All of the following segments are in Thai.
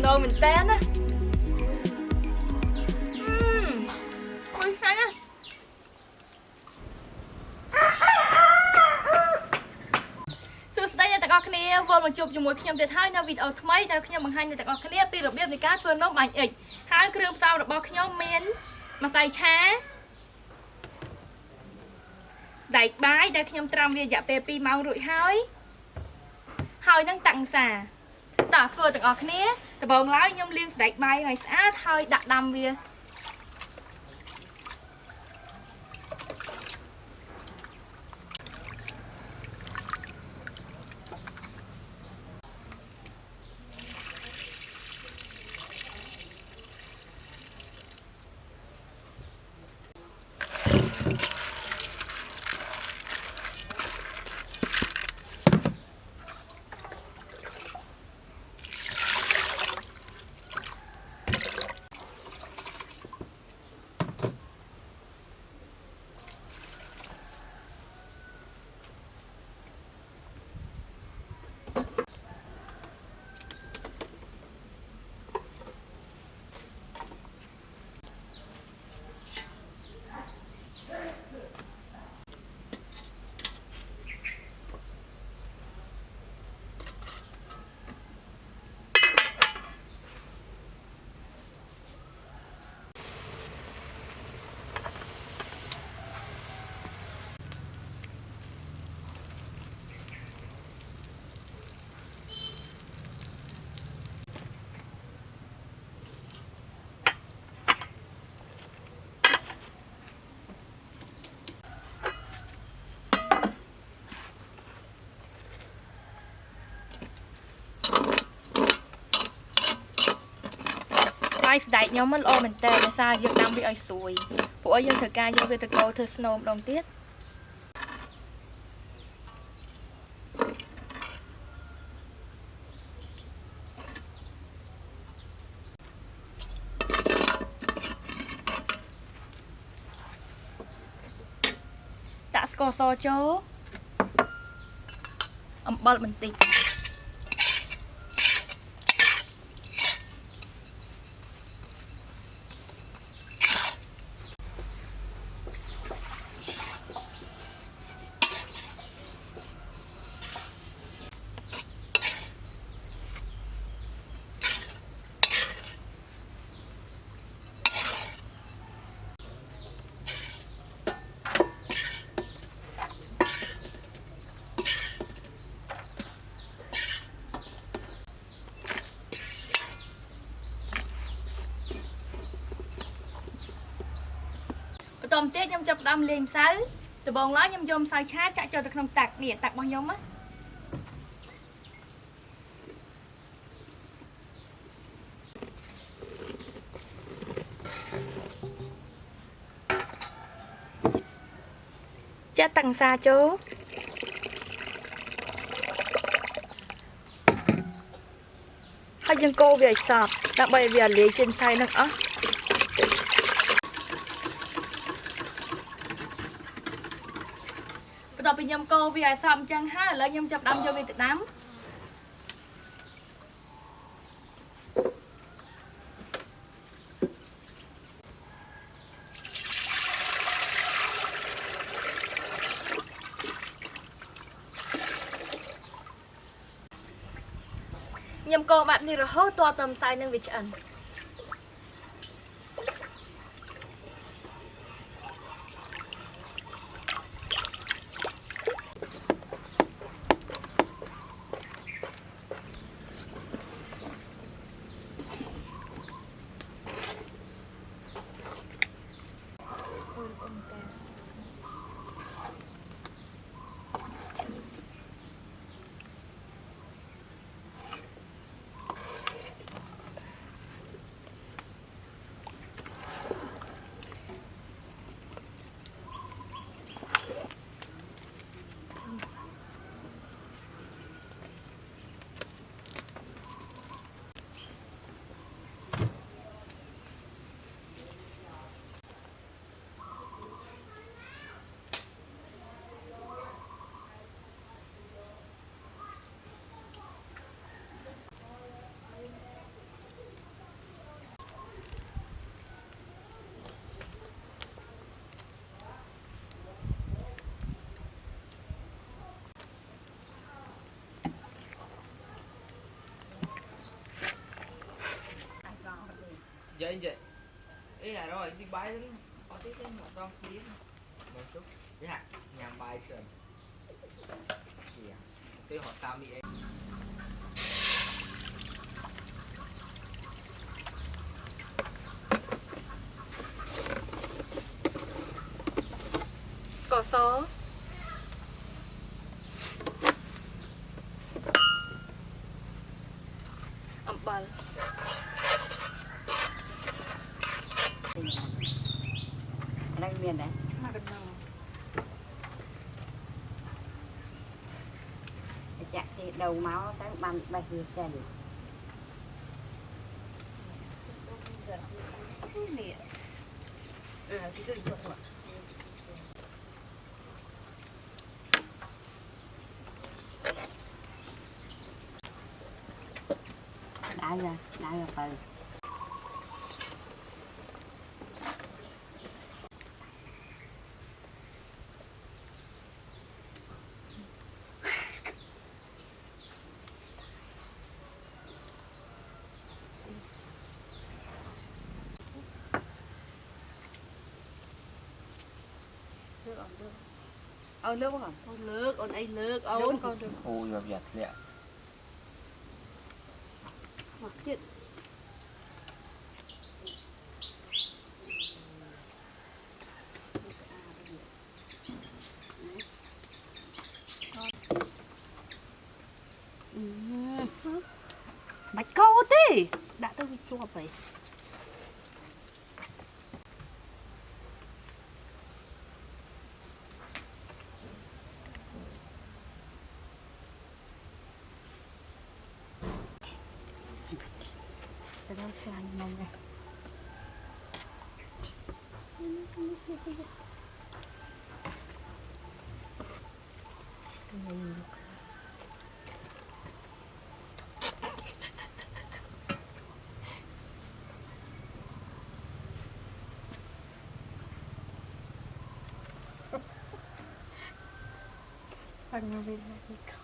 นอนเหมือนเต้นนะคนไทยอะสุดท้ายเนี่ยแต่ก็คะแนนวนมาจบจมูกขยำเด็ดท้ายในวิดีโอทำไมแต่ขยำบางให้เนี่ยแต่ก็คะแนนปีระเบียบในการเฟิร์นน้องใหม่อีกหาเครื่องซาวระบบขยำเมนมาใส่ช้าใส่ใบแต่ขยำตรำเวียอย่าเปปีเมาหรุ่ยห้อยนั่งตังสาต่อทัวร์แต่ก็คะแนนแต่บองล้อยำเลี้ยงใส่ใบไงสะอาดห้อยดักดำเวียไอ้สไตล์nhómมันโอเหมือนแต่ในซาเยอะดำไปไอ้สวยพวกยังเธอกายยังไปตะโกเธอสโนมลงเตี้ยตะสกอซอโจบอลมันติดตอมเตี้ยยำจับดำเลมซ้ายแต่บองล้อยำยมใส่ชาจะเจอตะขนมตักเนี่ยตักบองยมอะจะตังซาโจให้ยังโกเวียสอบนักใบเวียเลี้ยเจนไซนักต่อไปยำโกวีไอซัมจังห้าแล้วยำจับดำยำมีติดน้ำยำโกแบบนี้เราโหตัวเติมไซนึงวิจัน vậy vậy ý là rồi đi bái đến có tí cái một con biết một chút dạ nhà bài sườn gì à tí họ tao bị ấy กอซอអំបិល đang miền đấy មកកណ្ដោ chặt thì đầu máu sáng ban bay vừa chân នេះទីគឺយកមក đã rồi từ ôi nước không ôi nước ôi ấy nước ôi con được ôi gặp giật lẹ mặc chuyện bạch câu thế đã tôi bị chua vậyจะได้คลายนมเลยฟังมาเป็นอะไรเขา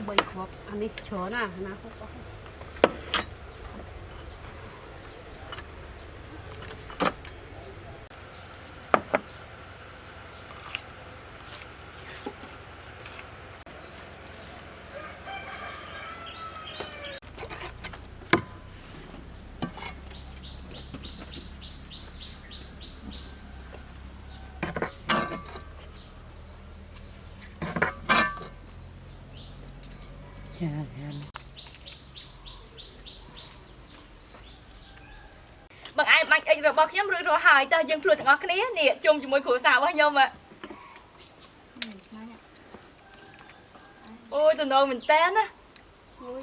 bay khóc anh đi chó nè nó không có bằng ai mạnh anh rồi bọc nhóm rồi hài ta dân luôn ngó cái nè chung cho môi khổ xào bao nhiêu mà ôi tụi nó mình tên á ôi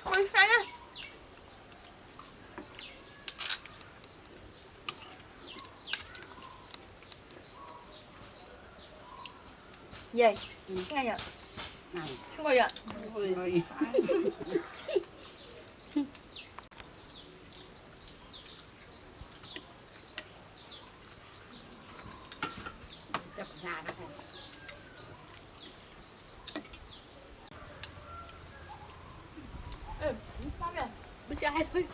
ôi hay á gì nghe nhở chúng tôi ạ chập ra đó thôi sao vậy? Bữa trai thôi